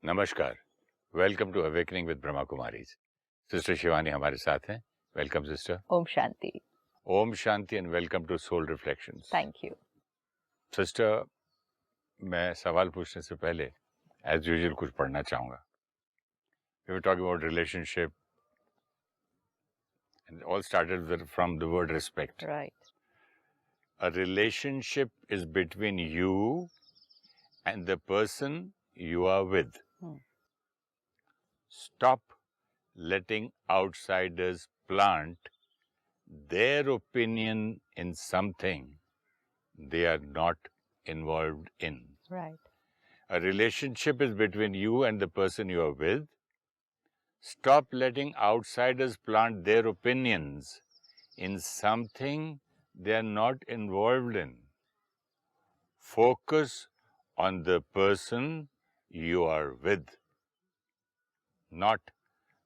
नमस्कार, welcome to awakening with Brahma Kumaris. Sister Shivani हमारे साथ हैं। Welcome sister. ओम शांति। ओम शांति and welcome to soul reflections. Thank you. Sister, मैं सवाल पूछने से पहले एज यूजुअल कुछ पढ़ना चाहूँगा। We were talking about relationship and all started from the word respect. Right. A relationship is between you and the person you are with. Stop letting outsiders plant their opinion in something they are not involved in. Right. A relationship is between you and the person you are with. Stop letting outsiders plant their opinions in something they are not involved in. Focus on the person you are with, not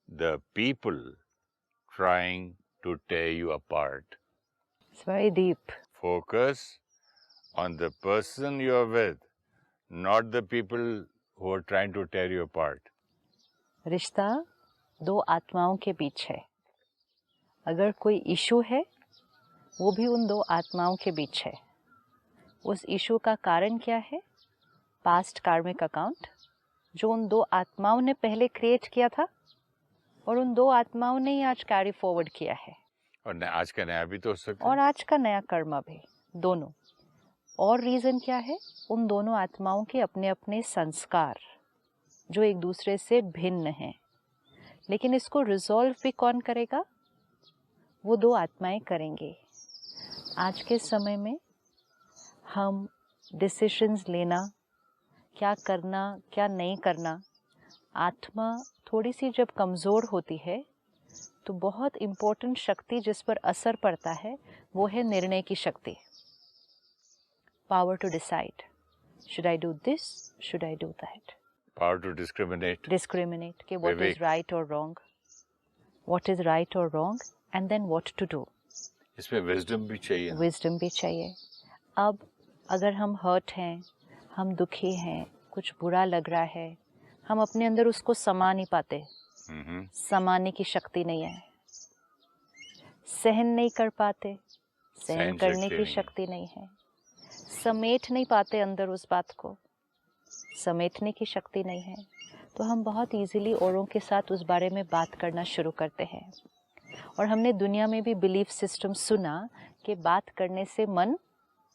the people trying to tear you apart. It's very deep. Focus on the person you are with, not the people who are trying to tear you apart. रिश्ता दो आत्माओं के बीच है। अगर कोई issue है, वो भी उन दो आत्माओं के बीच है। उस इशू का कारण क्या है? पास्ट कार्मिक अकाउंट जो उन दो आत्माओं ने पहले क्रिएट किया था और उन दो आत्माओं ने ही आज कैरी फॉरवर्ड किया है। और आज का नया भी तो हो सकता है। और आज का नया कर्म भी, दोनों। और रीज़न क्या है? उन दोनों आत्माओं के अपने अपने संस्कार जो एक दूसरे से भिन्न हैं। लेकिन इसको रिजॉल्व भी कौन करेगा? वो दो आत्माएं करेंगे। आज के समय में हम डिसीजंस लेना, क्या करना क्या नहीं करना, आत्मा थोड़ी सी जब कमज़ोर होती है तो बहुत इम्पोर्टेंट शक्ति जिस पर असर पड़ता है वो है निर्णय की शक्ति। Power to decide, should I do this, should I do that. Power to discriminate. Discriminate कि what is right or wrong, what is right or wrong, and then what to do. इसमें wisdom भी चाहिए। Wisdom भी चाहिए। अब अगर हम hurt हैं, हम दुखी हैं, कुछ बुरा लग रहा है, हम अपने अंदर उसको समा नहीं पाते। समाने की शक्ति नहीं है। सहन नहीं कर पाते, सहन करने की शक्ति नहीं है। समेट नहीं पाते अंदर उस बात को, समेटने की शक्ति नहीं है। तो हम बहुत इजीली औरों के साथ उस बारे में बात करना शुरू करते हैं। और हमने दुनिया में भी बिलीफ सिस्टम सुना कि बात करने से मन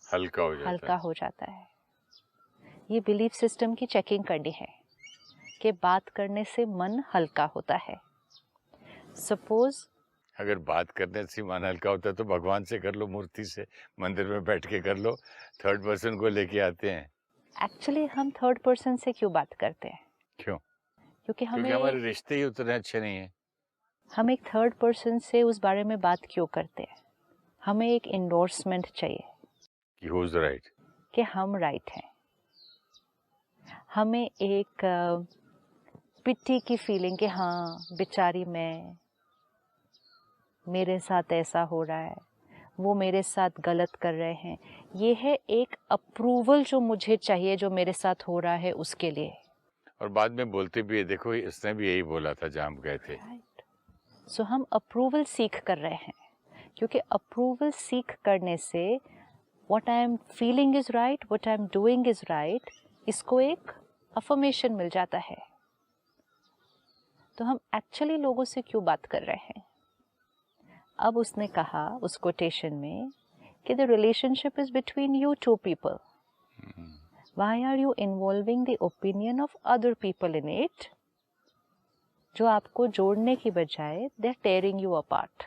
हल्का हो जाता है। ये बिलीफ सिस्टम की चेकिंग करनी है कि बात करने से मन हल्का होता है। सपोज अगर बात करने से मन हल्का होता है तो भगवान से कर लो, मूर्ति से, मंदिर में बैठ के कर लो। थर्ड पर्सन को लेके आते हैं। एक्चुअली हम थर्ड पर्सन से क्यों बात करते हैं? क्यों? क्योंकि हमारे रिश्ते ही उतने अच्छे नहीं हैं। हम एक थर्ड पर्सन से उस बारे में बात क्यों करते हैं? हमें एक एंडोर्समेंट चाहिए कि who is right? कि हम राइट हैं। हमें एक पिटी की फीलिंग कि हाँ बेचारी मैं, मेरे साथ ऐसा हो रहा है, वो मेरे साथ गलत कर रहे हैं। ये है एक अप्रूवल जो मुझे चाहिए जो मेरे साथ हो रहा है उसके लिए। और बाद में बोलते भी है, देखो इसने भी यही बोला था जहाँ हम गए थे। सो हम अप्रूवल सीख कर रहे हैं, क्योंकि अप्रूवल सीख करने से what I am feeling is right, what I am doing is right, इसको एक अफर्मेशन मिल जाता है। तो हम एक्चुअली लोगों से क्यों बात कर रहे हैं? अब उसने कहा उस कोटेशन में कि the relationship is between you two people. Why are you involving the opinion of other people in it? जो आपको जोड़ने की बजाय they are tearing you apart.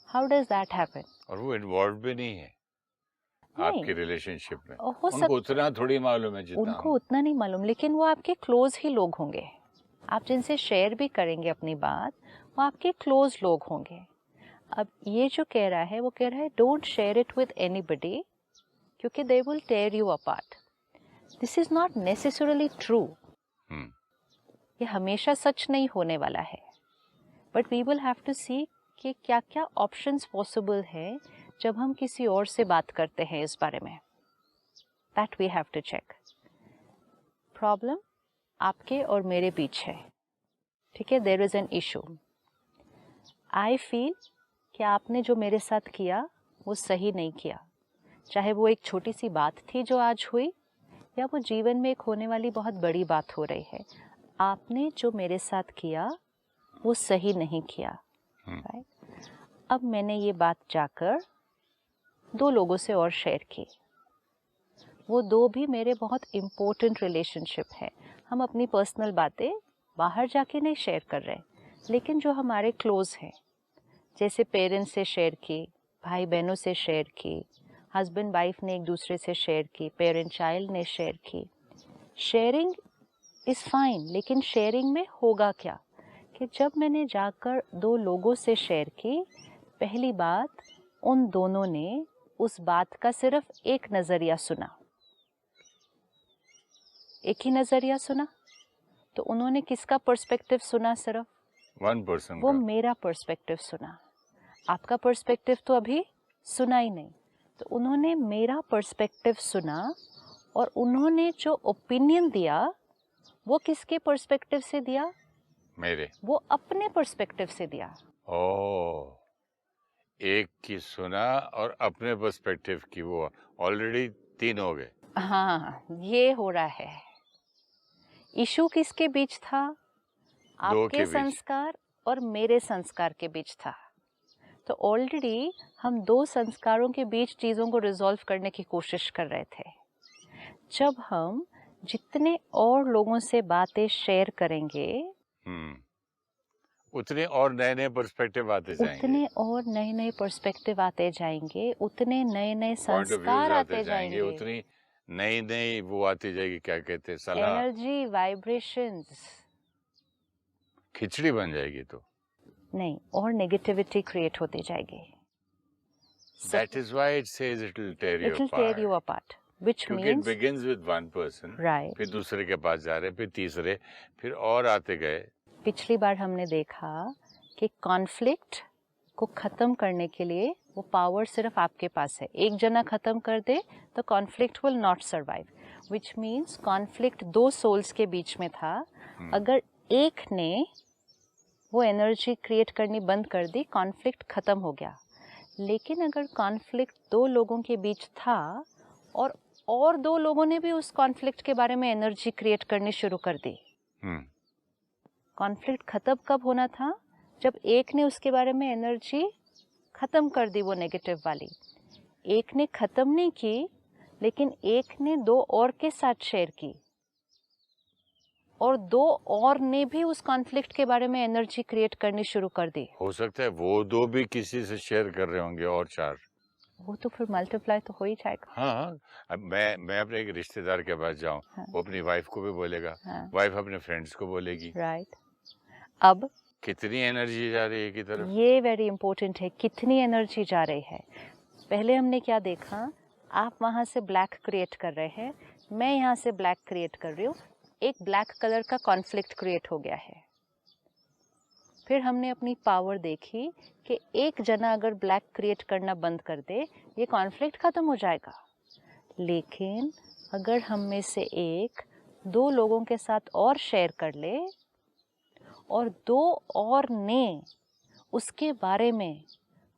How does that happen? और वो इन्वॉल्व भी नहीं है आपके रिलेशनशिप में। उनको उतना थोड़ी मालूम है जितना उनको उतना नहीं मालूम, लेकिन वो आपके क्लोज ही लोग होंगे। आप जिनसे शेयर भी करेंगे अपनी बात, वो आपके क्लोज लोग होंगे। अब ये जो कह रहा है, वो कह रहा है don't share it with anybody क्योंकि they will tear you apart. This is not necessarily true. ये हमेशा सच नहीं होने वाला है, but we will have to see कि क्या क्या ऑप्शंस पॉसिबल है जब हम किसी और से बात करते हैं इस बारे में। That we have to check. Problem आपके और मेरे बीच है, ठीक है, there is an issue. I feel कि आपने जो मेरे साथ किया वो सही नहीं किया, चाहे वो एक छोटी सी बात थी जो आज हुई या वो जीवन में एक होने वाली बहुत बड़ी बात हो रही है। आपने जो मेरे साथ किया वो सही नहीं किया, राइट? अब मैंने ये बात जाकर 2 लोगों से और शेयर की। वो 2 भी मेरे बहुत इम्पोर्टेंट रिलेशनशिप है। हम अपनी पर्सनल बातें बाहर जाके नहीं शेयर कर रहे, लेकिन जो हमारे क्लोज हैं, जैसे पेरेंट्स से शेयर की, भाई बहनों से शेयर की, हस्बैंड वाइफ ने एक दूसरे से शेयर की, पेरेंट चाइल्ड ने शेयर की। शेयरिंग इज़ फाइन, लेकिन शेयरिंग में होगा क्या कि जब मैंने जाकर 2 लोगों से शेयर की, पहली बात उन दोनों ने उस बात का सिर्फ एक नज़रिया सुना, एक ही नज़रिया सुना। तो उन्होंने किसका पर्सपेक्टिव सुना? सिर्फ वन पर्सन वो का। मेरा पर्सपेक्टिव सुना, आपका पर्सपेक्टिव तो अभी सुना ही नहीं। तो उन्होंने मेरा पर्सपेक्टिव सुना और उन्होंने जो ओपिनियन दिया वो किसके पर्सपेक्टिव से दिया? मेरे। वो अपने पर्सपेक्टिव से दिया। ओह, एक की सुना और अपने पर्सपेक्टिव की, वो ऑलरेडी 3 हो गए। हाँ, ये हो रहा है। इशू किसके बीच था? 2 आपके के बीच। संस्कार और मेरे संस्कार के बीच था। तो ऑलरेडी हम 2 संस्कारों के बीच चीज़ों को रिजॉल्व करने की कोशिश कर रहे थे। जब हम जितने और लोगों से बातें शेयर करेंगे, उतने और नए-नए पर्सपेक्टिव आते जाएंगे, उतने और नए-नए पर्सपेक्टिव आते जाएंगे, उतने नए-नए पॉइंट ऑफ संस्कार व्यूज आते आते जाएंगे, जाएंगे, उतनी नई-नई वो आती जाएगी, क्या कहते हैं, सलाह। एनर्जी वाइब्रेशंस खिचड़ी बन जाएगी तो। नहीं, और नेगेटिविटी क्रिएट होती जाएगी। That is why it says it will tear you It will tear apart. you apart, which क्योंकि it means begins with one person, right. फिर दूसरे के पास जा रहे, फिर तीसरे, फिर और आते गए। पिछली बार हमने देखा कि कॉन्फ्लिक्ट को खत्म करने के लिए वो पावर सिर्फ आपके पास है। एक जना खत्म कर दे तो conflict will not survive, which means conflict 2 souls के बीच में था। अगर एक ने वो एनर्जी क्रिएट करनी बंद कर दी, कॉन्फ्लिक्ट खत्म हो गया। लेकिन अगर कॉन्फ्लिक्ट 2 लोगों के बीच था और 2 लोगों ने भी उस कॉन्फ्लिक्ट के बारे में एनर्जी क्रिएट करनी शुरू कर दी, कॉन्फ्लिक्ट खत्म कब होना था? जब एक ने उसके बारे में एनर्जी खत्म कर दी, वो नेगेटिव वाली। एक ने खत्म नहीं की, लेकिन एक ने 2 और के साथ शेयर की और 2 और ने भी उस कॉन्फ्लिक्ट के बारे में एनर्जी क्रिएट करनी शुरू कर दी। हो सकता है वो 2 भी किसी से शेयर कर रहे होंगे और 4। वो तो फिर मल्टीप्लाई तो हो ही जाएगा। हाँ, अब मैं अपने एक रिश्तेदार के पास जाऊं, हाँ। वो अपनी वाइफ को भी बोलेगा, हाँ। वाइफ अपने फ्रेंड्स को बोलेगी। राइट। अब कितनी एनर्जी जा रही है की तरफ? ये वेरी इंपॉर्टेंट है, कितनी एनर्जी जा रही है। पहले हमने क्या देखा? आप वहाँ से ब्लैक क्रिएट कर रहे हैं, मैं यहाँ से ब्लैक क्रिएट कर रही हूँ, एक ब्लैक कलर का कॉन्फ्लिक्ट क्रिएट हो गया है। फिर हमने अपनी पावर देखी कि एक जना अगर ब्लैक क्रिएट करना बंद कर दे, ये कॉन्फ्लिक्ट खत्म हो जाएगा। लेकिन अगर हम में से एक 2 लोगों के साथ और शेयर कर ले और 2 और ने उसके बारे में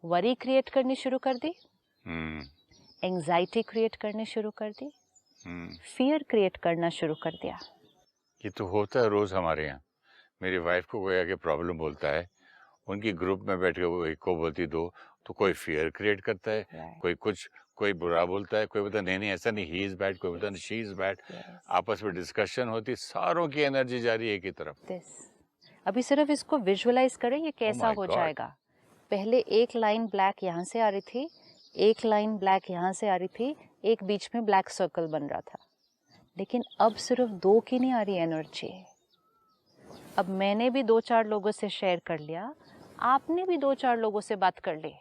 वरी क्रिएट करनी शुरू कर दी, एंजाइटी क्रिएट करनी शुरू कर दी, फियर क्रिएट करना शुरू कर दिया। ये तो होता है रोज हमारे यहाँ। मेरी वाइफ को कोई आगे प्रॉब्लम बोलता है, उनकी ग्रुप में बैठ के वो एक को बोलती 2, तो कोई फियर क्रिएट करता है, कोई कुछ, कोई बुरा बोलता है, कोई बोलता नहीं ऐसा नहीं, ही इज बैड, कोई बोलता नहीं शी इज बैड। आपस में डिस्कशन होती, सारों की एनर्जी जा रही है एक ही तरफ। अभी सिर्फ इसको विजुअलाइज करें ये कैसा हो जाएगा। पहले एक लाइन ब्लैक यहाँ से आ रही थी, एक लाइन ब्लैक यहाँ से आ रही थी, एक बीच में ब्लैक सर्कल बन रहा था। लेकिन अब सिर्फ 2 की नहीं आ रही एनर्जी। अब मैंने भी 2-4 लोगों से शेयर कर लिया, आपने भी 2-4 लोगों से बात कर ली।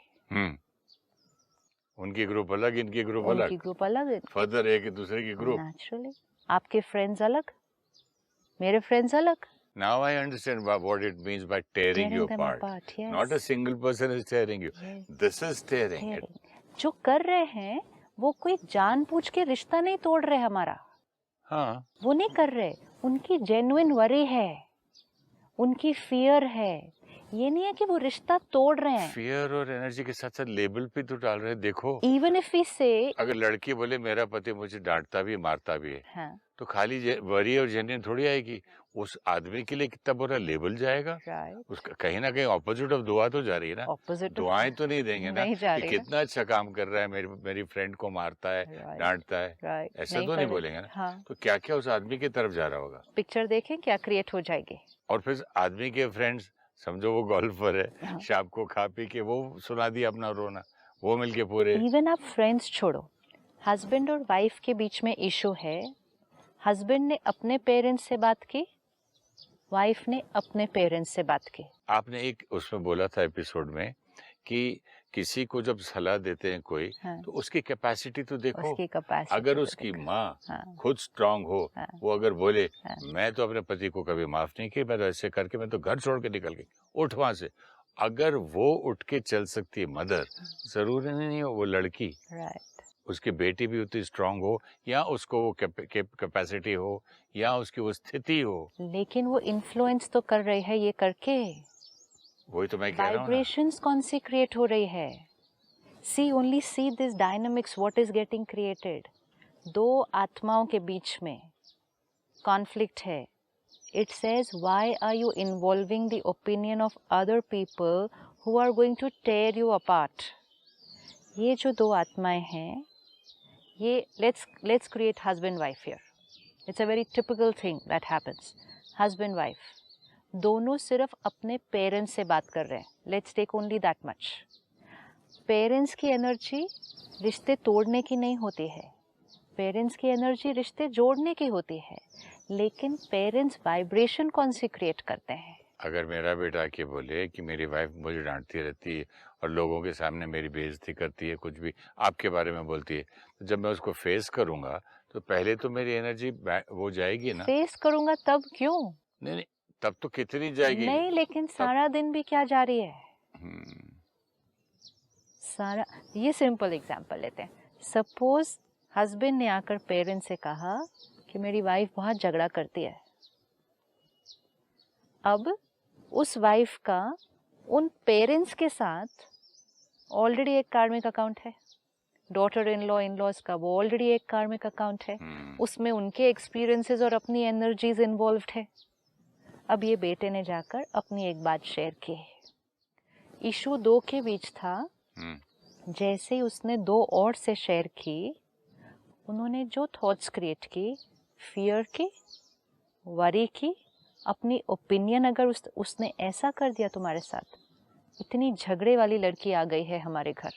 उनकी ग्रुप अलग, इनकी ग्रुप अलग, उनकी ग्रुप अलग, फर्दर एक दूसरे की ग्रुप। नेचुरली आपके फ्रेंड्स अलग, मेरे फ्रेंड्स अलग। Now I understand what it means by tearing you apart. Yes. Not a single person is tearing you. Yes. This is tearing it. जो कर रहे हैं वो कोई जानबूझ के रिश्ता नहीं तोड़ रहे हमारा। हाँ, वो नहीं कर रहे, उनकी जेन्युइन वरी है, उनकी फियर है। ये नहीं है कि वो रिश्ता तोड़ रहे हैं। फियर और एनर्जी के साथ साथ लेबल भी तो डाल रहे हैं। देखो, इवन इफ वी से, अगर लड़की बोले मेरा पति मुझे डांटता भी मारता भी है, हाँ, तो खाली वरी और जेन्युइन थोड़ी आएगी, उस आदमी के लिए कितना बुरा लेबल जाएगा। राइट, उसका कहीं ना कहीं ऑपोजिट ऑफ दुआ तो जा रही है ना। ऑपोजिट दुआएं तो नहीं देंगे ना नहीं जा कि रही ना। कितना अच्छा काम कर रहा है, मेरी फ्रेंड को मारता है, राइट, डांटता है, राइट, ऐसा नहीं तो नहीं करें। बोलेंगे ना। हाँ, तो क्या क्या उस आदमी की तरफ जा रहा होगा। पिक्चर देखें क्या क्रिएट हो जाएगी। और फिर आदमी के फ्रेंड्स, समझो वो गोल्फर है, हाँ, शाम को खा पी के वो सुना दिया अपना रोना, वो मिलके पूरे। इवन आप फ्रेंड्स छोड़ो, हस्बैंड और वाइफ के बीच में इशू है, हस्बैंड ने अपने पेरेंट्स से बात की, वाइफ ने अपने पेरेंट्स से बात की। आपने एक उसमें बोला था एपिसोड में कि किसी को जब सलाह देते हैं कोई, हाँ, तो उसकी कैपेसिटी तो देखो। उसकी कैपेसिटी अगर तो उसकी देखो। माँ हाँ, खुद स्ट्रांग हो, हाँ, वो अगर बोले हाँ, मैं तो अपने पति को कभी माफ नहीं किया, मैं तो ऐसे करके मैं तो घर छोड़ के निकल गई, उठ वहां से, अगर वो उठ के चल सकती है मदर, जरूरी नहीं हो वो लड़की, राइट, उसकी बेटी भी उतनी स्ट्रांग हो, या उसको वो कैपेसिटी हो, या उसकी वो स्थिति हो। लेकिन वो इन्फ्लुएंस तो कर रही है ये करके। वही तो मैं कह रहा हूँ ना। वाइब्रेशंस कौन सी क्रिएट हो रही है? Only see this dynamics what is getting created. दो आत्माओं के बीच में कॉन्फ्लिक्ट है। It says why are you involving the opinion of other people who are going to tear you apart. ये जो दो आत्माएं हैं, ये let's create husband wife here. It's a very typical thing that happens. Husband wife दोनों सिर्फ अपने parents से बात कर रहे हैं। Let's take only that much. Parents की एनर्जी रिश्ते तोड़ने की नहीं होती है, पेरेंट्स की एनर्जी रिश्ते जोड़ने की होती है। लेकिन पेरेंट्स वाइब्रेशन कौन सी क्रिएट करते हैं? अगर मेरा बेटा आके बोले कि मेरी वाइफ मुझे डांटती रहती है और लोगों के सामने मेरी बेइज्जती करती है, कुछ भी आपके बारे में बोलती है, तो जब मैं उसको फेस करूंगा तो पहले तो मेरी एनर्जी वो जाएगी ना। फेस करूंगा तब क्यों? नहीं नहीं, तब तो कितनी जाएगी। नहीं, लेकिन सारा दिन भी क्या जा रही है? हम्म, सारा, ये सिंपल एग्जांपल लेते हैं। सपोज हस्बैंड ने आकर पेरेंट्स से कहा कि मेरी वाइफ बहुत झगड़ा करती है। अब उस वाइफ का उन पेरेंट्स के साथ ऑलरेडी एक कार्मिक अकाउंट है। डॉटर इन लॉज का वो ऑलरेडी एक कार्मिक अकाउंट है। उसमें उनके एक्सपीरियंसेस और अपनी एनर्जीज इन्वॉल्व्ड है। अब ये बेटे ने जाकर अपनी एक बात शेयर की। इशू दो के बीच था। जैसे ही उसने दो और से शेयर की, उन्होंने जो थॉट्स क्रिएट की, फियर की, वरी की, अपनी ओपिनियन, अगर उसने ऐसा कर दिया तुम्हारे साथ, इतनी झगड़े वाली लड़की आ गई है हमारे घर,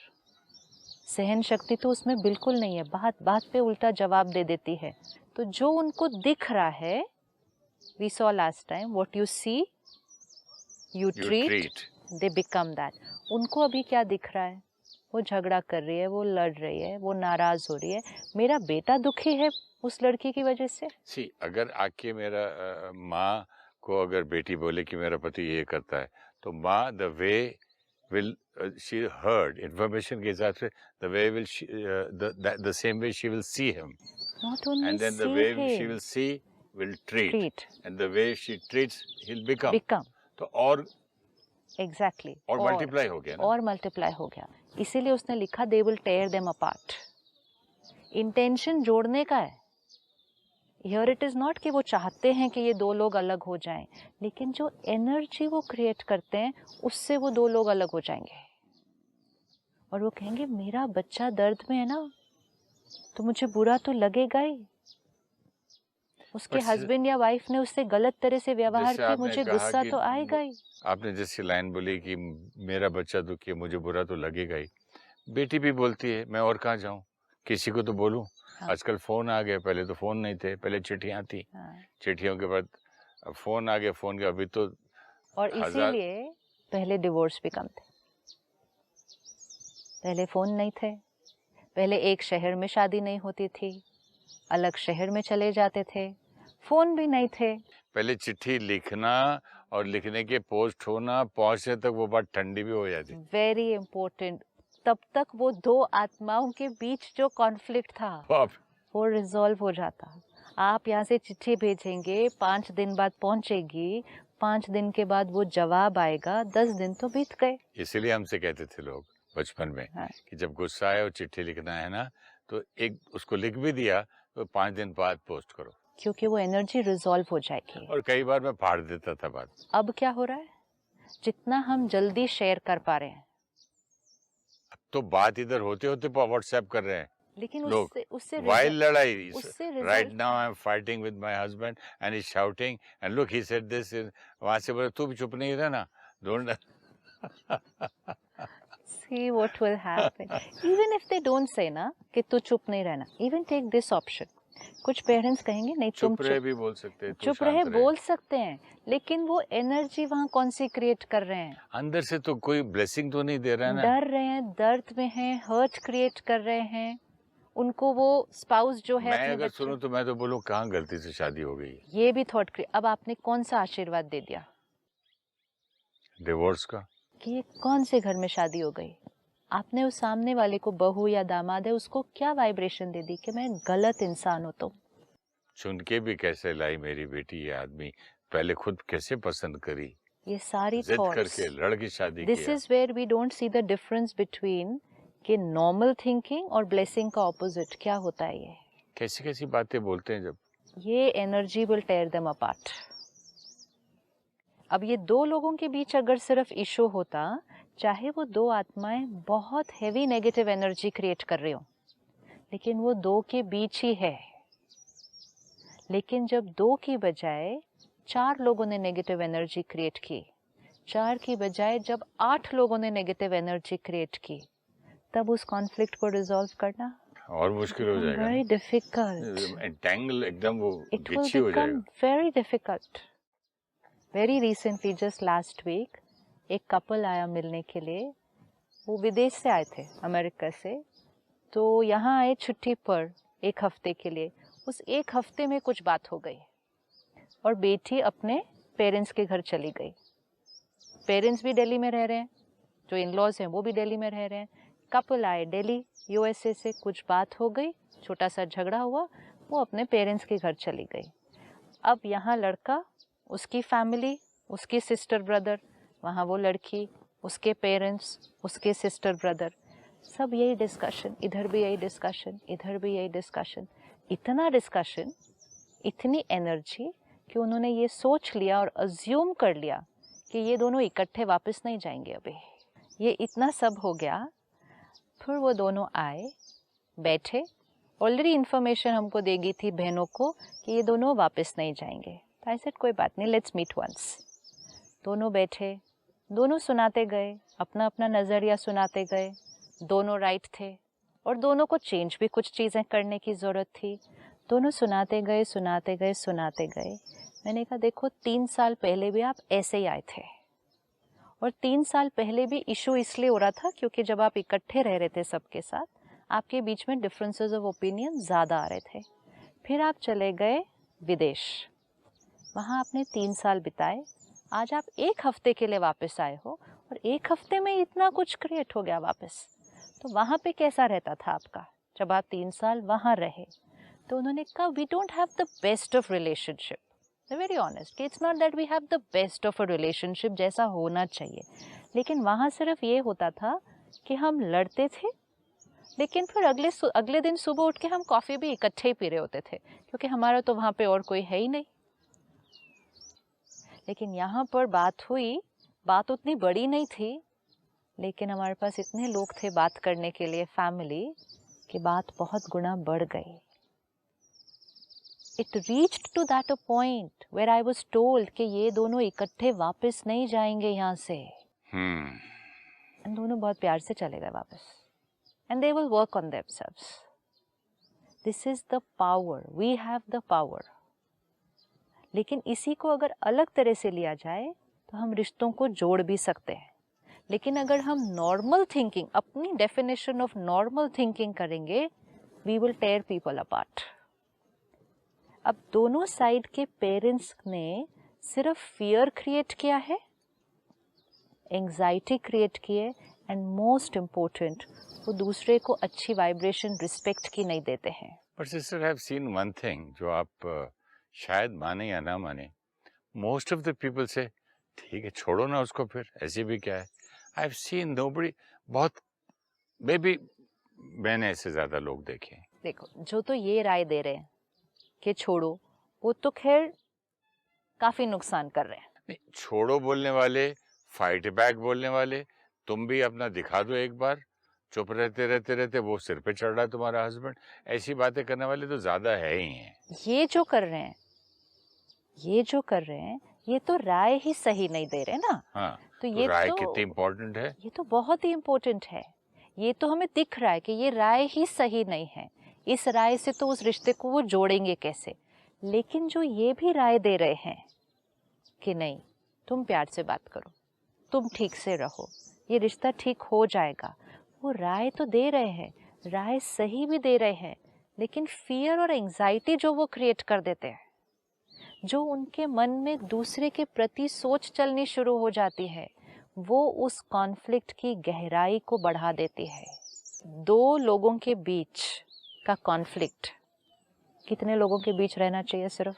सहन शक्ति तो उसमें बिल्कुल नहीं है, बात बात पे उल्टा जवाब दे देती है। तो जो उनको दिख रहा है, we saw last time, what you see you treat, they become that. उनको अभी क्या दिख रहा है? वो झगड़ा कर रही है, वो लड़ रही है, वो नाराज हो रही है। मेरा बेटा दुखी है उस लड़की की वजह से। अगर आके मेरा माँ को अगर बेटी बोले कि मेरा पति ये करता है, तो माँ the way will she heard information के हिसाब से the way will she the same way she will see him, Not only and then the way she will see will treat, and the way she treats he'll become. तो और exactly और multiply हो गया ना, और multiply हो गया। इसीलिए उसने लिखा they will tear them apart। Intention जोड़ने का है। Here it is not कि वो चाहते हैं कि ये दो लोग अलग हो जाएं, लेकिन जो एनर्जी वो क्रिएट करते हैं उससे वो दो लोग अलग हो जाएंगे। और वो कहेंगे मेरा बच्चा दर्द में है ना, तो मुझे बुरा तो लगेगा ही। उसके हस्बैंड या वाइफ ने उससे गलत तरह से व्यवहार किया, मुझे गुस्सा तो आएगा ही। आपने जैसी लाइन बोली कि मेरा बच्चा दुखी है, मुझे बुरा तो लगेगा ही। बेटी भी बोलती है मैं और कहाँ जाऊँ, किसी को तो बोलूं। हाँ। आजकल फोन आ गए, पहले तो फोन नहीं थे, पहले चिट्ठियां थी। हाँ। चिट्ठियों के बाद फोन आ गए, फोन के अभी तो, और इसीलिए पहले डिवोर्स भी कम थे। पहले फोन नहीं थे, पहले एक शहर में शादी नहीं होती थी, अलग शहर में चले जाते थे, फोन भी नहीं थे। पहले चिट्ठी लिखना और लिखने के पोस्ट होना, पहुंचने तक वो बात ठंडी भी हो जाती। Very important. तब तक वो दो आत्माओं के बीच जो कॉन्फ्लिक्ट था वो रिजॉल्व हो जाता। आप यहाँ से चिट्ठी भेजेंगे, 5 दिन बाद पहुंचेगी, 5 दिन के बाद वो जवाब आएगा, 10 दिन तो बीत गए। इसीलिए हमसे कहते थे लोग बचपन में हाँ। कि जब गुस्सा आए और चिट्ठी लिखना है ना, तो एक उसको लिख भी दिया तो 5 दिन बाद पोस्ट करो, क्योंकि वो एनर्जी रिजॉल्व हो जाएगी। और कई बार मैं फाड़ देता था बात। अब क्या हो रहा है, जितना हम जल्दी शेयर कर पा रहे हैं, तो बात इधर होते होते व्हाट्सएप कर रहे हैं लेकिन लोग, उससे वाइल लड़ाई। उससे right now I am fighting with my husband and he shouting and look he said this, वहां से बोले तू भी चुप नहीं रहना, don't see what will happen. Even if they don't say ना कि तू चुप नहीं रहना, even take this option. कुछ पेरेंट्स कहेंगे नहीं तुम चुप रहे भी बोल सकते हैं, चुप रहे बोल सकते हैं, लेकिन वो एनर्जी वहाँ कौन सी क्रिएट कर रहे हैं? अंदर से तो कोई ब्लेसिंग तो नहीं दे रहा है ना। डर रहे हैं, दर्द में हैं, हर्ट क्रिएट कर रहे हैं। उनको वो स्पाउस जो है, मैं अगर सुनूं तो मैं तो बोलूं कहाँ गलती से शादी हो गई। ये भी थॉट क्रिएट। अब आपने कौन सा आशीर्वाद दे दिया? डिवोर्स का। कि ये कौन से घर में शादी हो गई? आपने उस सामने वाले को, बहू या दामाद है, उसको क्या वाइब्रेशन दे दी कि मैं गलत इंसान हूं? तो चुन के भी कैसे लाई मेरी बेटी ये आदमी, पहले खुद कैसे पसंद करी, ये सारी जिद थॉट्स करके लड़की शादी दिस किया। Is where we don't see the difference between कि नॉर्मल थिंकिंग और ब्लेसिंग का ऑपोजिट क्या होता है। ये कैसी कैसी बातें बोलते हैं जब। ये energy will tear them apart. अब ये दो लोगों के बीच अगर सिर्फ इशू होता, चाहे वो दो आत्माएं बहुत हेवी नेगेटिव एनर्जी क्रिएट कर रही हो, लेकिन वो दो के बीच ही है। लेकिन जब दो की बजाय 4 लोगों ने नेगेटिव एनर्जी क्रिएट की, 4 की बजाय जब 8 लोगों ने नेगेटिव एनर्जी क्रिएट की, तब उस कॉन्फ्लिक्ट को रिजॉल्व करना और मुश्किल हो जाएगा, वेरी डिफिकल्ट। एंटेंगल एकदम वो इट विल गिच्छी हो बिकम जाएगा। Very difficult. Very recently, just last week, एक कपल आया मिलने के लिए। वो विदेश से आए थे, अमेरिका से। तो यहाँ आए छुट्टी पर 1 हफ्ते के लिए। उस 1 हफ्ते में कुछ बात हो गई और बेटी अपने पेरेंट्स के घर चली गई। पेरेंट्स भी दिल्ली में रह रहे हैं, जो इन लॉज हैं वो भी दिल्ली में रह रहे हैं। कपल आए दिल्ली यूएसए से, कुछ बात हो गई, छोटा सा झगड़ा हुआ, वो अपने पेरेंट्स के घर चली गई। अब यहाँ लड़का, उसकी फैमिली, उसकी सिस्टर ब्रदर, वहाँ वो लड़की, उसके पेरेंट्स, उसके सिस्टर ब्रदर, सब यही डिस्कशन, इधर भी यही डिस्कशन, इधर भी यही डिस्कशन। इतना डिस्कशन, इतनी एनर्जी कि उन्होंने ये सोच लिया और अज्यूम कर लिया कि ये दोनों इकट्ठे वापस नहीं जाएंगे अभी। ये इतना सब हो गया। फिर वो दोनों आए, बैठे। ऑलरेडी इन्फॉर्मेशन हमको देगी थी बहनों को कि ये दोनों वापस नहीं जाएंगे। तो आई सेड कोई बात नहीं, लेट्स मीट वंस। दोनों बैठे, दोनों सुनाते गए, अपना अपना नज़रिया सुनाते गए। दोनों राइट थे और दोनों को चेंज भी कुछ चीज़ें करने की ज़रूरत थी। दोनों सुनाते गए, सुनाते गए, सुनाते गए। मैंने कहा देखो, 3 साल पहले भी आप ऐसे ही आए थे, और 3 साल पहले भी इशू इसलिए हो रहा था क्योंकि जब आप इकट्ठे रह रहे थे सबके साथ, आपके बीच में डिफरेंसेस ऑफ ओपिनियन ज़्यादा आ रहे थे। फिर आप चले गए विदेश, वहाँ आपने 3 साल बिताए। आज आप 1 हफ्ते के लिए वापस आए हो और 1 हफ्ते में इतना कुछ क्रिएट हो गया वापस। तो वहाँ पे कैसा रहता था आपका जब आप 3 साल वहाँ रहे? तो उन्होंने कहा we don't have the best of relationship. Very honest, it's not that we have the best of a relationship जैसा होना चाहिए, लेकिन वहाँ सिर्फ ये होता था कि हम लड़ते थे, लेकिन फिर अगले दिन सुबह उठ के हम कॉफ़ी भी इकट्ठे ही पी रहे होते थे, क्योंकि हमारा तो वहाँ पे और कोई है ही नहीं। लेकिन यहाँ पर बात हुई, बात उतनी बड़ी नहीं थी, लेकिन हमारे पास इतने लोग थे बात करने के लिए, फैमिली, कि बात बहुत गुना बढ़ गई। It reached to that a point where I was told कि ये दोनों इकट्ठे वापस नहीं जाएंगे यहाँ से। दोनों बहुत प्यार से चले गए वापस। And they will work on themselves. This is the power. We have the power. लेकिन इसी को अगर अलग तरह से लिया जाए तो हम रिश्तों को जोड़ भी सकते हैं। लेकिन अगर हम नॉर्मल थिंकिंग, अपनी डेफिनेशन ऑफ नॉर्मल थिंकिंग करेंगे, we will tear people apart. अब दोनों साइड के पेरेंट्स ने सिर्फ फियर क्रिएट किया है, एंजाइटी क्रिएट की है, एंड मोस्ट इम्पोर्टेंट, वो दूसरे को अच्छी वाइब्रेशन, रिस्पेक्ट की नहीं देते हैं। But sister I have seen one thing जो आप शायद माने या ना माने, मोस्ट ऑफ द पीपल से ठीक है छोड़ो ना उसको, फिर ऐसे भी क्या है। आई हैव सीन नोबडी, बहुत मे बी मैंने ऐसे ज्यादा लोग देखे हैं। देखो, जो तो ये राय दे रहे हैं कि छोड़ो, वो तो खैर काफी नुकसान कर रहे हैं। नहीं, छोड़ो बोलने वाले, फाइट बैक बोलने वाले, तुम भी अपना दिखा दो एक बार, चुप रहते रहते रहते वो सिर पे चढ़ रहा है तुम्हारा हस्बैंड, ऐसी बातें करने वाले तो ज्यादा है ही हैं। ये जो कर रहे हैं, ये तो राय ही सही नहीं दे रहे ना। हाँ, तो तो ये राय तो कितनी इम्पोर्टेंट है। ये तो बहुत ही इम्पोर्टेंट है। ये तो हमें दिख रहा है कि ये राय ही सही नहीं है। इस राय से तो उस रिश्ते को वो जोड़ेंगे कैसे। लेकिन जो ये भी राय दे रहे हैं कि नहीं, तुम प्यार से बात करो, तुम ठीक से रहो, ये रिश्ता ठीक हो जाएगा, वो राय तो दे रहे हैं, राय सही भी दे रहे हैं, लेकिन फियर और एंजाइटी जो वो क्रिएट कर देते हैं, जो उनके मन में दूसरे के प्रति सोच चलनी शुरू हो जाती है, वो उस कॉन्फ्लिक्ट की गहराई को बढ़ा देती है। दो लोगों के बीच का कॉन्फ्लिक्ट कितने लोगों के बीच रहना चाहिए? सिर्फ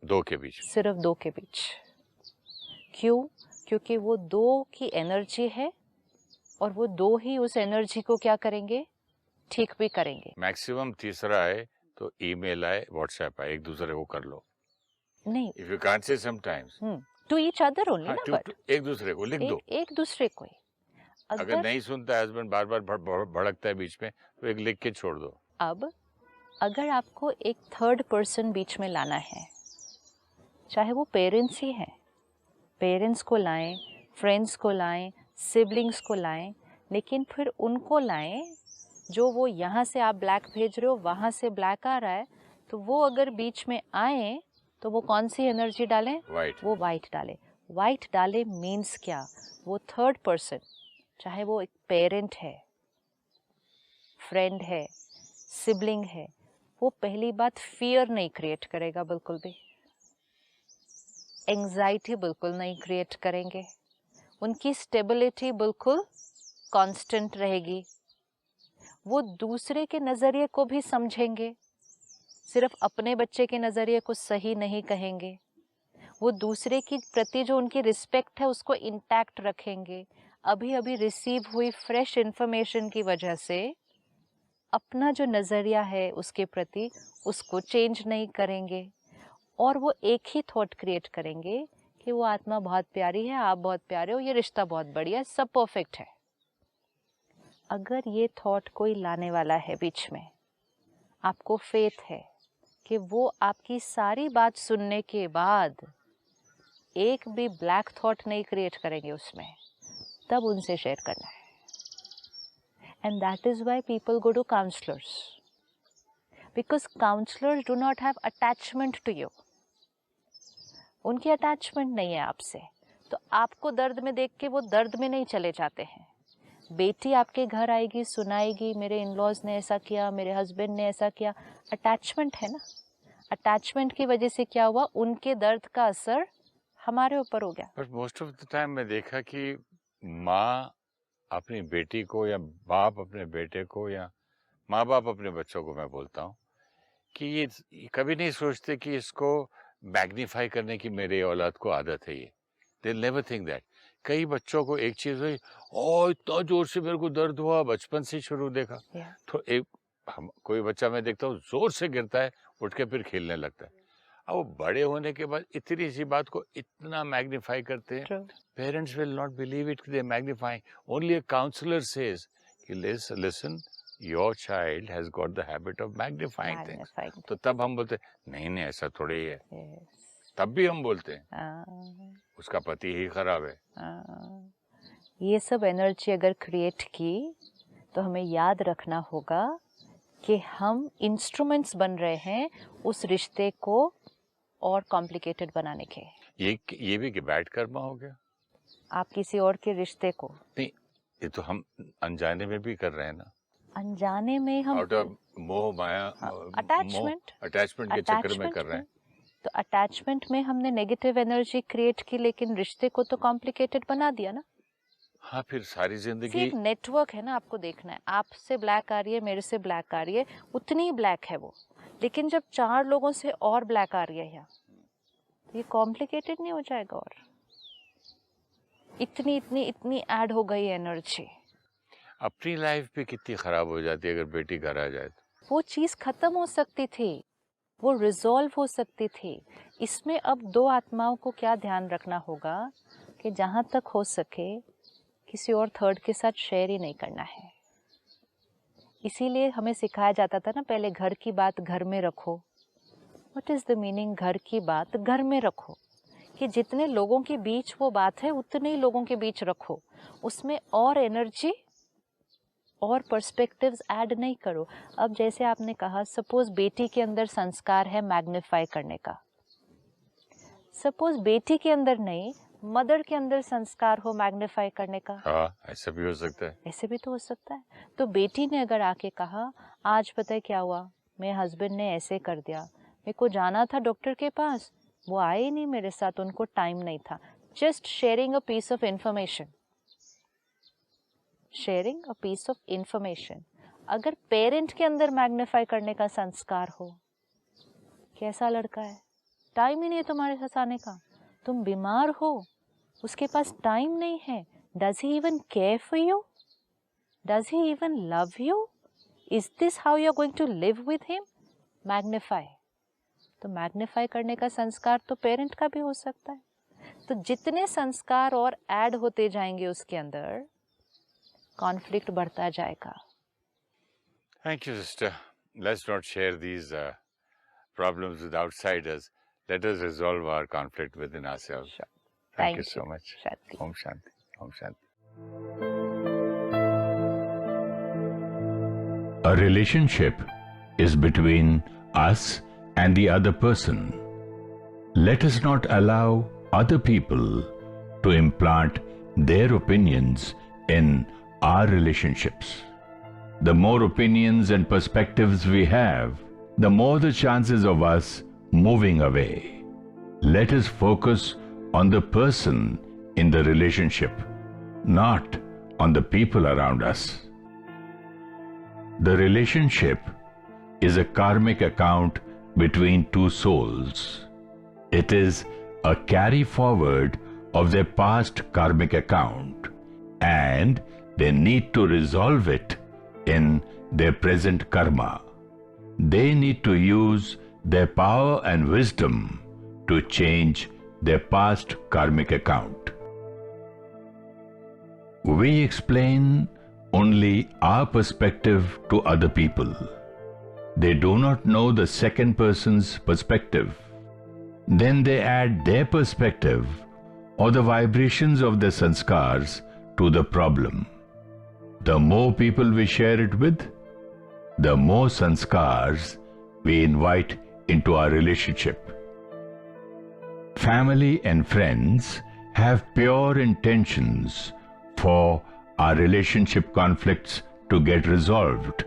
दो के बीच। सिर्फ दो के बीच। क्यों? क्योंकि वो दो की एनर्जी है और वो दो ही उस एनर्जी को क्या करेंगे? ठीक भी करेंगे। मैक्सिमम तीसरा आए तो ईमेल आए, व्हाट्सएप आए, एक दूसरे को कर लो। नहीं, if you can't say sometimes to each other only ना, बट एक दूसरे को लिख दो। एक दूसरे को ही। अगर नहीं सुनता हस्बैंड, बार बार भड़कता है बीच में, तो एक लिख के छोड़ दो। अब अगर आपको एक थर्ड पर्सन बीच में लाना है, चाहे वो पेरेंट्स ही हैं, पेरेंट्स को लाएं, फ्रेंड्स को लाएं, सिबलिंग्स को लाएं, लेकिन फिर उनको लाएं जो वो यहाँ से आप ब्लैक भेज रहे हो, वहाँ से ब्लैक आ रहा है, तो वो अगर बीच में आए तो वो कौन सी एनर्जी डालें? वाइट। वो वाइट डाले। वाइट डाले मीन्स क्या? वो थर्ड पर्सन, चाहे वो एक पेरेंट है, फ्रेंड है, सिबलिंग है, वो पहली बात फियर नहीं क्रिएट करेगा, बिल्कुल भी एंजाइटी बिल्कुल नहीं क्रिएट करेंगे, उनकी स्टेबिलिटी बिल्कुल कांस्टेंट रहेगी, वो दूसरे के नज़रिए को भी समझेंगे, सिर्फ अपने बच्चे के नज़रिए को सही नहीं कहेंगे, वो दूसरे की प्रति जो उनकी रिस्पेक्ट है उसको इंटैक्ट रखेंगे, अभी अभी रिसीव हुई फ्रेश इंफॉर्मेशन की वजह से अपना जो नज़रिया है उसके प्रति उसको चेंज नहीं करेंगे, और वो एक ही थॉट क्रिएट करेंगे कि वो आत्मा बहुत प्यारी है, आप बहुत प्यारे हो, ये रिश्ता बहुत बढ़िया है, सब परफेक्ट है। अगर ये थॉट कोई लाने वाला है बीच में, आपको फेथ है कि वो आपकी सारी बात सुनने के बाद एक भी ब्लैक थॉट नहीं क्रिएट करेंगे उसमें, तब उनसे शेयर करना है। And that is why people go to counsellors, because counsellors do not have attachment to you. उनकी अटैचमेंट नहीं है आपसे, तो आपको दर्द में देख के वो दर्द में नहीं चले जाते हैं। बेटी आपके घर आएगी, सुनाएगी, मेरे इन लॉज ने ऐसा किया, मेरे हस्बैंड ने ऐसा किया, अटैचमेंट है ना। अटैचमेंट की वजह से क्या हुआ? उनके दर्द का असर हमारे ऊपर हो गया। But most of the time मैं देखा कि माँ अपनी बेटी को या बाप अपने बेटे को या माँ बाप अपने बच्चों को, मैं बोलता हूँ कि ये कभी नहीं सोचते कि इसको मैग्नीफाई करने की मेरे औलाद को आदत है। ये दे नेवर थिंक दैट। कई बच्चों को एक चीज हुई, ओ इतना जोर से मेरे को दर्द हुआ, बचपन से शुरू देखा। तो एक कोई बच्चा मैं देखता हूँ जोर से गिरता है, उठ के फिर खेलने लगता है। अब वो बड़े होने के बाद इतनी सी बात को इतना मैग्नीफाई करते हैं। Parents will not believe it, they magnify. Only a counsellor says कि listen, your child has got the habit of magnifying things. तो तब हम बोलते नहीं नहीं ऐसा थोड़ी ही है। तब भी हम बोलते हैं उसका पति ही खराब है। ये सब एनर्जी अगर क्रिएट की तो हमें याद रखना होगा कि हम इंस्ट्रूमेंट्स बन रहे हैं उस रिश्ते को और कॉम्प्लिकेटेड बनाने के। ये भी कि बैड कर्मा हो गया। आप किसी और के रिश्ते को नहीं, ये तो हम अनजाने में भी कर रहे हैं ना। अनजाने में हम आउट ऑफ मोह माया, अटैचमेंट के चक्कर में कर रहे हैं। तो अटैचमेंट में हमने नेगेटिव एनर्जी क्रिएट की, लेकिन रिश्ते को तो कॉम्प्लिकेटेड बना दिया ना। हाँ, फिर सारी जिंदगी एक नेटवर्क है ना, आपको देखना है, आपसे ब्लैक आ रही है, मेरे से ब्लैक आ रही है, उतनी ब्लैक है वो, लेकिन जब 4 लोगों से और ब्लैक आ रही है यहाँ, ये कॉम्प्लिकेटेड नहीं हो जाएगा? और इतनी इतनी इतनी ऐड हो गई एनर्जी। अपनी लाइफ भी कितनी खराब हो जाती है अगर बेटी घर आ जाए तो। वो चीज खत्म हो सकती थी, वो रिजॉल्व हो सकती थी। इसमें अब 2 आत्माओं को क्या ध्यान रखना होगा कि जहां तक हो सके किसी और थर्ड के साथ शेयर ही नहीं करना है। इसीलिए हमें सिखाया जाता था ना पहले, घर की बात घर में रखो। व्हाट इज द मीनिंग घर की बात घर में रखो? कि जितने लोगों के बीच वो बात है उतने ही लोगों के बीच रखो, उसमें और एनर्जी और पर्सपेक्टिव्स ऐड नहीं करो। अब जैसे आपने कहा, सपोज बेटी के अंदर संस्कार है मैग्नीफाई करने का, सपोज बेटी के अंदर नहीं, मदर के अंदर संस्कार हो मैग्नीफाई करने का। हाँ, ऐसा भी हो सकता है। ऐसे भी तो हो सकता है। तो बेटी ने अगर आके कहा, आज पता है क्या हुआ, मेरे हस्बैंड ने ऐसे कर दिया, मेरे को जाना था डॉक्टर के पास, वो आए ही नहीं मेरे साथ, उनको टाइम नहीं था। Just sharing a piece of information, sharing a piece of information. अगर पेरेंट के अंदर मैग्नीफाई करने का संस्कार हो, कैसा लड़का है, टाइम ही नहीं है तुम्हारे साथ आने का, तुम बीमार हो, उसके पास टाइम नहीं है, does he even care for you, does he even love you, is this how you are going to live with him? Magnify. तो मैग्नीफाई करने का संस्कार तो पेरेंट का भी हो सकता है। तो जितने संस्कार और ऐड होते जाएंगे उसके अंदर, कॉन्फ्लिक्ट बढ़ता जाएगा। Thank you, sister. Let's not share these problems with outsiders. Let us resolve our conflict within ourselves. Sure. Thank you so much. Shanti. Om Shanti. Om Shanti. A relationship is between us and the other person. Let us not allow other people to implant their opinions in our relationships. The more opinions and perspectives we have, the more the chances of us moving away. Let us focus on the person in the relationship, not on the people around us. The relationship is a karmic account between two souls. It is a carry forward of their past karmic account, and they need to resolve it in their present karma. They need to use their power and wisdom to change their past karmic account. We explain only our perspective to other people. They do not know the second person's perspective. Then they add their perspective or the vibrations of their sanskars to the problem. The more people we share it with, the more sanskars we invite into our relationship. Family and friends have pure intentions for our relationship conflicts to get resolved.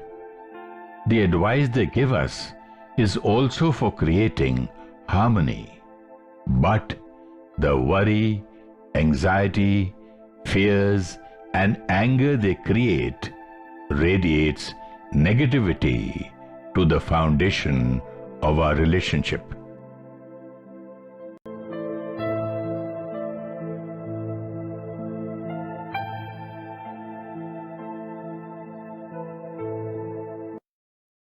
The advice they give us is also for creating harmony. But the worry, anxiety, fears, and anger they create radiates negativity to the foundation of our relationship.